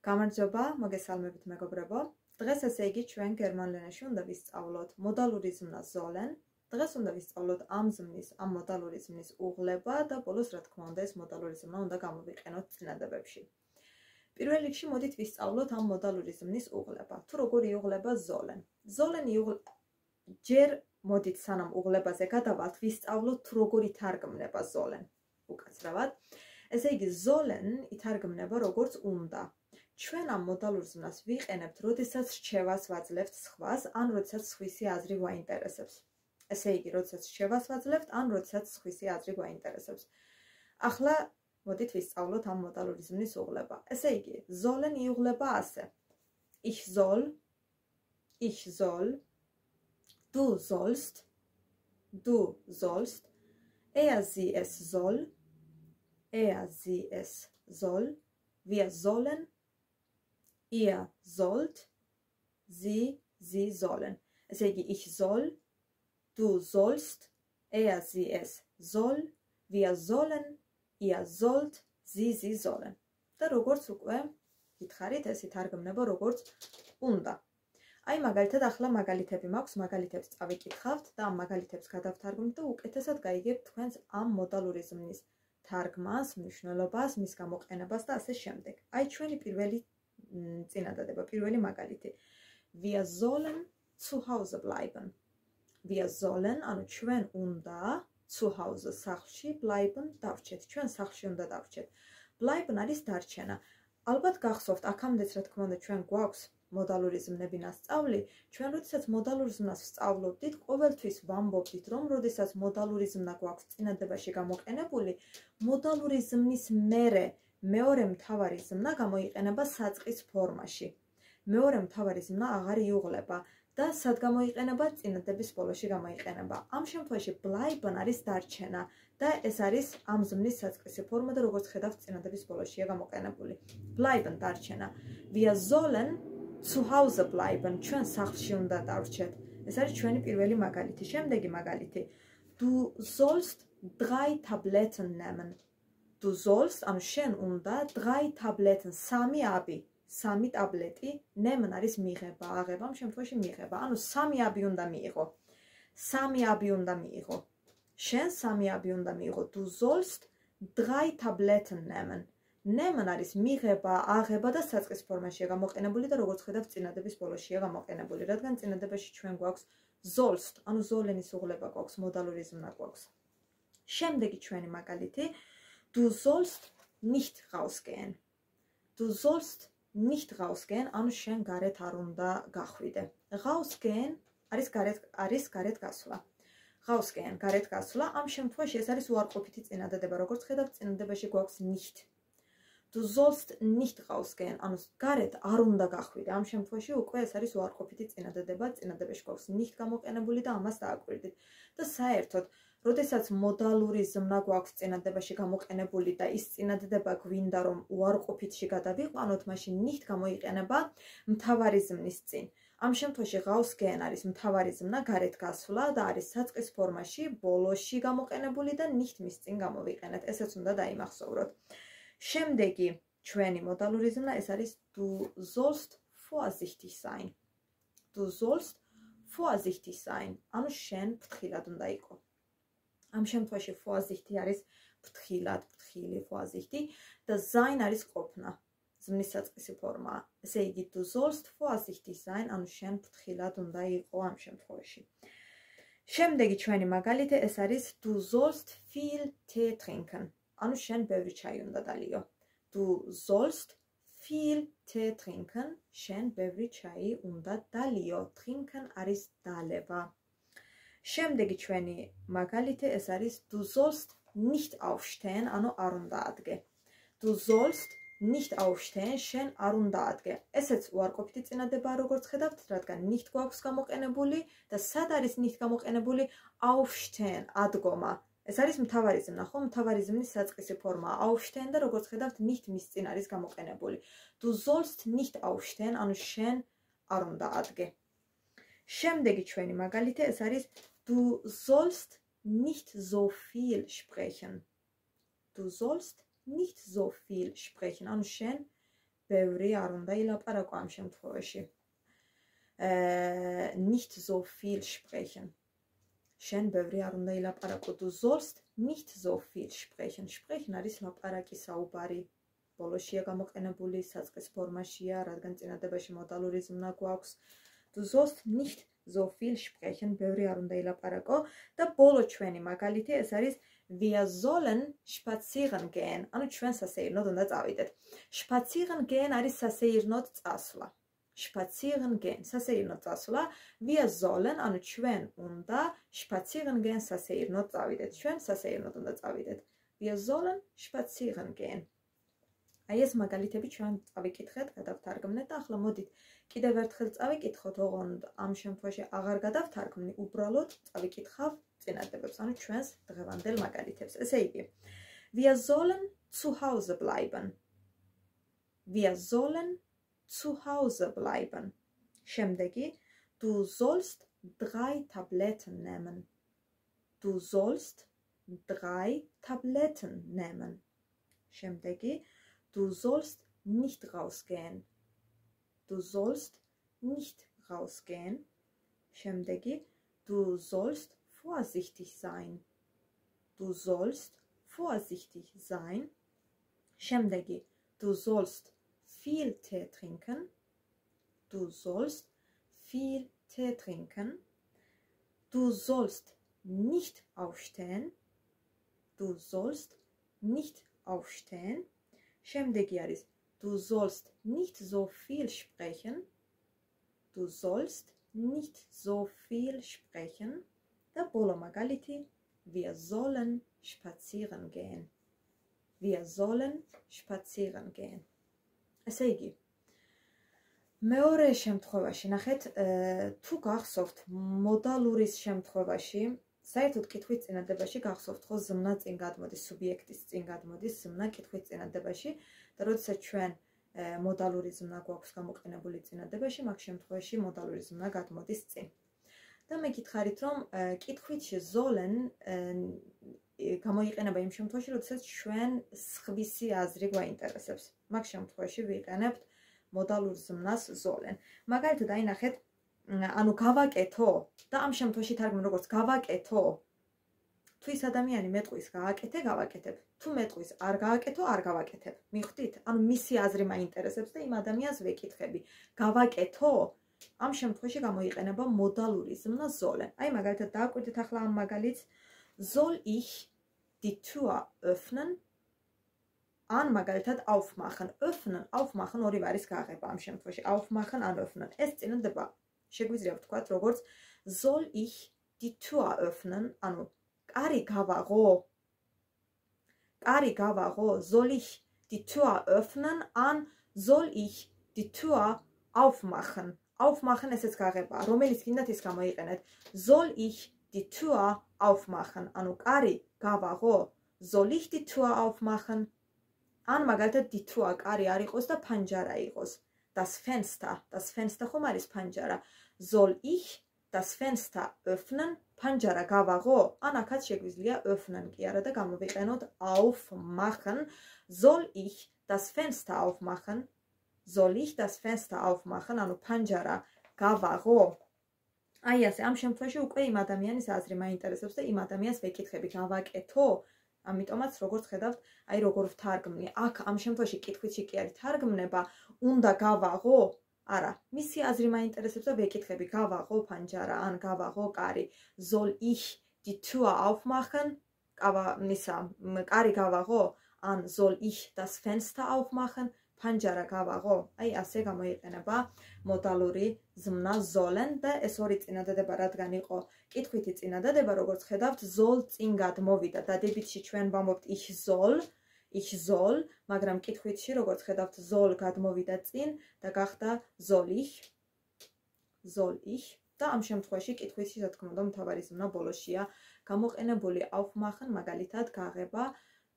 გამარჯობა, მოგესალმებით მეგობრებო. დღეს ესე იგი ჩვენ გერმანულ ენაში უნდა ვისწავლოთ მოდალური ზმნა sollen. დღეს უნდა ვისწავლოთ ამ ზმნის, ამ მოდალური ზმნის უღლება და ბოლოს რა თქმა უნდა ეს მოდალური ზმნა უნდა გამოვიყენოთ წინადებებში. პირველ რიგში მოდით ვისწავლოთ ამ მოდალური ზმნის უღლება. თუ როგორი იუღლება sollen. Sollen ჯერ მოდით სანამ უღლებაზე გადავალთ ვისწავლოთ თუ როგორი თარგმნება sollen. უკაცრავად. ესე იგი sollen ითარგმნება როგორც უნდა. ჩვენ ამ მოდალურ ზმნას ვიყენებთ, როდესაც რჩევას ვაძლევთ სხვას, ან როდესაც სხვისი აზრი გვაინტერესებს. ესე იგი, როდესაც რჩევას ვაძლევთ, ან როდესაც სხვისი აზრი გვაინტერესებს. ახლა მოდით ვისწავლოთ ამ მოდალური ზმნის უღლება. ესე იგი, sollen იუღლება ასე. Ich soll, du sollst, sie es soll, sie es soll, wir sollen, ihr sollt, sie sollen. ესე იგი, ich soll, du sollst, sie es soll, wir sollen, ihr sollt, sie sollen. და როგორც უკვე გითხარით, ეს ითარგმნება როგორც უნდა. აი მაგალითად ახლა მაგალითები მაქვს, მაგალითებს წავიკითხავთ და ამ მაგალითებს გადავთარგმნით და უკეთესად გაიგებთ თქვენს ამ მოდალური ზმნის თარგმანს, მნიშვნელობას, მის გამოყენებას და ასე შემდეგ. აი ჩვენი პირველი წინადადება, პირველი მაგალითი. Wir sollen zu Hause bleiben. Wir sollen, ანუ ჩვენ უნდა zu Hause სახლში bleiben დავრჩეთ. ჩვენ სახლში უნდა დავრჩეთ. Bleiben არის დარჩენა. ალბათ გახსოვთ, აქამდეც რა თქმა უნდა ჩვენ გვაქვს მოდალური ზმნები ნასწავლი. ჩვენ როდესაც მოდალურ ზმნას ვსწავლობდით, ყოველთვის ვამბობდით, რომ როდესაც მოდალური ზმნა გვაქვს წინადებაში გამოყენებული, მოდალური ზმნის მერე მეორე მთავარი ზმნა გამოიყენება საწყის ფორმაში. მეორე მთავარი ზმნა აღარ იუღლება და სად გამოიყენება? წინადების ბოლოში გამოიყენება. ამ შემთხვევაში bleiben არის დარჩენა და ეს არის ამ ზმნის საწყისი ფორმა და როგორც ხედავთ წინადების ბოლოშია გამოყენებული. Bleiben დარჩენა. Wir sollen zu Hause bleiben. ჩვენ სახლში უნდა დავრჩეთ. ეს არის ჩვენი პირველი მაგალითი. შემდეგი მაგალითი. Du sollst 3 Tabletten nehmen. Du sollst, ანუ შენ უნდა 3 Tabletten, 3 აბი, 3 ტაბლეტი, nehmen არის მიღება, აღება, ამ შემთხვევაში მიღება. ანუ 3 აბი უნდა მიიღო. 3 აბი უნდა მიიღო. შენ 3 აბი უნდა მიიღო. Du sollst 3 Tabletten nehmen. Nehmen არის მიღება, აღება და საწყის ფორმაშია გამოყენებული და როგორც ხედავთ წინადების ბოლოშია გამოყენებული, რადგან წინადებაში ჩვენ გვაქვს sollst, ანუ sollen-ის უღლება გვაქვს, მოდალური ზმნა გვაქვს. შემდეგი ჩვენი მაგალითი. Du sollst nicht rausgehen. Du sollst nicht rausgehen, ანუ შენ გარეთ არ უნდა გახვიდე. Rausgehen არის გარეთ გასვლა. Rausgehen, გარეთ გასვლა, ამ შემთხვევაში ეს არის უარყოფითი წინადადება, როგორც ხედავთ წინადებაში გვაქვს nicht. Du sollst nicht rausgehen, ანუ გარეთ არ უნდა გახვიდე. ამ შემთხვევაში უკვე ეს არის უარყოფითი წინადადება, წინადებაში გვაქვს nicht გამოყენებული და ამას დააკვირდით. და საერთოდ როდესაც მოდალური ზმნა გვაქვს წინადებაში გამოყენებული და ის წინადადება გვინდა რომ უარყოფითში გადავიყვანოთ, მაშინ nicht გამოიყენება მთავარი ზმნის წინ. ამ შემთხვევაში rausgehen არის მთავარი ზმნა, გარეთ გასვლა და არის საწყის ფორმაში, ბოლოში გამოყენებული და nicht მის წინ გამოვიყენეთ. ესეც უნდა დაიმახსოვროთ. შემდეგი ჩვენი მოდალური ზმნა ეს არის du sollst vorsichtig sein. Du sollst vorsichtig sein, ანუ შენ ფრთხილად უნდა იყო. ამ შემთხვევაში vorsichtig არის ფრთხილად, ფრთხილი, vorsichtig და sein არის ყოფნა. ზმნის საწყისი ფორმაა. ესე იგი du sollst vorsichtig sein, ანუ შენ ფრთხილად უნდა იყო ამ შემთხვევაში. შემდეგი ჩვენი მაგალითი ეს არის du sollst viel Tee trinken. ანუ შენ ბევრი ჩაი უნდა დალიო. Du sollst viel Tee trinken, შენ ბევრი ჩაი უნდა დალიო. Trinken არის დალევა. შემდეგი ჩვენი მაგალითი ეს არის du sollst nicht aufstehen, ანუ არ უნდა ადგე. Du sollst nicht aufstehen, შენ არ უნდა ადგე. ესეც უარყოფითი წინადებაა, როგორც ხედავთ, რადგან nicht გვაქვს გამოყენებული და სად არის nicht გამოყენებული? Aufstehen, ადგომა. ეს არის მთავარი ზმნა, ხო? მთავარი ზმნის საწყისი ფორმაა aufstehen და როგორც ხედავთ, nicht მის წინ არის გამოყენებული. Du sollst nicht aufstehen, ანუ შენ არ უნდა ადგე. შემდეგი ჩვენი მაგალითი ეს არის du sollst nicht so viel sprechen. Du sollst nicht so viel sprechen. ანუ შენ ბევრი არ უნდა ილაპარაკო ამ შემთხვევაში. Nicht so viel sprechen. შენ ბევრი არ უნდა ილაპარაკო. Du sollst nicht so viel sprechen. Sprechen არის ლაპარაკი, საუბარი. ბოლოშია გამოყენებული, საწყის ფორმაშია, რადგან წინადებაში მოდალური ზმნა გვაქვს. Du sollst nicht so viel sprechen. ბევრი არ უნდა ილაპარაკო და ბოლო ჩვენი მაგალითი ეს არის Wir sollen spazieren gehen. ანუ ჩვენ სასეირნოდ უნდა წავიდეთ. Spazieren gehen არის სასეირნოდ წასვლა. Spazieren gehen, სასეირნოდ წასვლა. Wir sollen, ანუ ჩვენ უნდა spazieren gehen, სასეირნოდ წავიდეთ. ჩვენ სასეირნოდ უნდა წავიდეთ. Wir sollen spazieren gehen. აი ეს მაგალითები ჩვენ წავიკითხეთ, გადავთარგმნეთ და ახლა მოდით კიდევ ერთხელ წავიკითხოთ, ოღონდ ამ შემთხვევაში აღარ გადავთარგმნი, უბრალოდ წავიკითხავ წინადებებს, ანუ ჩვენს დღევანდელ მაგალითებს. ესე იგი, Wir sollen zu Hause bleiben. Wir sollen zu Hause bleiben. Შემდეგი, Du sollst 3 Tabletten nehmen. Du sollst 3 Tabletten nehmen. Შემდეგი, Du sollst nicht rausgehen. Du sollst nicht rausgehen. Შემდეგი, Du sollst vorsichtig sein. Du sollst vorsichtig sein. Შემდეგი, Du sollst viel Tee trinken. Du sollst viel Tee trinken. Du sollst nicht aufstehen. Du sollst nicht aufstehen. Შემდეგი არის Du sollst nicht so viel sprechen. Du sollst nicht so viel sprechen. და ბოლო მაგალითი Wir sollen spazieren gehen. Wir sollen spazieren gehen. ესე იგი, მეორე შემთხვევაში, ნახეთ, თუ გახსოვთ მოდალურის შემთხვევაში, საერთოდ კითხვის წინადებაში გახსოვთ ხო ზმნა წინ გადმოდის, სუბიექტის წინ გადმოდის ზმნა კითხვის წინადებაში და როდესაც ჩვენ მოდალური ზმნა გვაქვს გამოყენებული წინადებაში, მაგ შემთხვევაში მოდალური ზმნა გადმოდის წინ. და მე გითხარით, რომ კითხვით sollen გამოიყენება იმ შემთხვევაში, როდესაც ჩვენ სხვისი აზრი გვაინტერესებს. მაგ შემთხვევაში ვიყენებთ მოდალურ ზმნას sollen. მაგალითად, აი ნახეთ, ანუ გავაკეთო და ამ შემთხვევაში თარგმნი როგორც გავაკეთო. თუ ის ადამიანი მეტყვის გააკეთე, გავაკეთებ. თუ მეტყვის არ გააკეთო, არ გავაკეთებ. მიხვდით? ანუ მისი აზრი მაინტერესებს და იმ ადამიანს ვეკითხები. გავაკეთო? ამ შემთხვევაში გამოიყენება მოდალური ზმნა sollen. აი მაგალითად დააკვირდით ახლა ამ მაგალითს. Soll ich die Tür öffnen? ან მაგალითად aufmachen. Öffnen, aufmachen ორივე არის გააღება ამ შემთხვევაში. Aufmachen ან öffnen. ეს წინადდება შეგვიძლია ვთქვათ როგორც Soll ich die Tür öffnen? ანუ კარი გავაღო? კარი გავაღო? Soll ich die Tür öffnen? ან Soll ich die Tür aufmachen? Aufmachen ესეც გააღებაა, რომელიც გინდათ ის გამოიყენეთ. Soll ich die Tür aufmachen? ანუ კარი გავაღო? Soll ich die Tür aufmachen? ან მაგალითად die Tür კარი არ იყოს და ფანჯარა იყოს. Das Fenster ხომ არის ფანჯარა. Soll ich das Fenster öffnen? ფანჯარა გავაღო? ან აქაც შეგვიძლია öffnen კი არა და გამოვიყენოთ aufmachen. Soll ich das Fenster aufmachen? Soll ich das Fenster aufmachen? ანუ ფანჯარა გავაღო? აი ასე, ამ შემთხვევაში უკვე იმ ადამიანის აზრი მაინტერესებს და იმ ადამიანს ვეკითხები, გავაკეთო? ამიტომაც როგორც ხედავთ, აი როგორ ვთარგმნი. აქ ამ შემთხვევაში კითხვითში კი არის თარგმნება, უნდა გავაღო? არა, მისი აზრი მაინტერესებს და ვეკითხები, გავაღო ფანჯარა ან გავაღო კარი. Soll ich die Tür aufmachen? კარი გავაღო? ან soll ich das Fenster aufmachen? ფანჯარა გავაღო? აი ასე გამოიყენება მოდალური ზმნა sollen და ეს ორი წინადადება რადგან იყო კითხვითი წინადადება, როგორც ხედავთ, soll წინ გადმოვიდა. დადებითში ჩვენ ვამბობთ ich soll, მაგრამ კითხვითში როგორც ხედავთ, soll გადმოვიდა წინ და გახდა soll ich და ამ შემთხვევაში კითხვითში რა თქმა უნდა მთავარი ზმნა ბოლოშია გამოყენებული. aufmachen მაგალითად გააღება,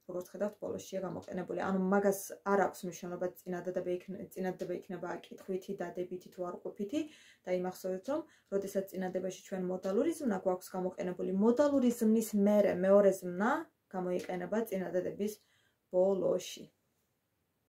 როგორც ხედავთ, ბოლოშია გამოყენებული. ანუ მაგას არ აქვს მნიშვნელობა წინადადება იქნება კითხვითი, დადებითი თუ არყოფითი და იმახსოვრეთ, რომ როდესაც წინადებაში ჩვენ მოდალური ზმნა გვაქვს გამოყენებული, მოდალური ზმნის მერე მეორე ზმნა გამოიყენება წინადადების ბოლოში.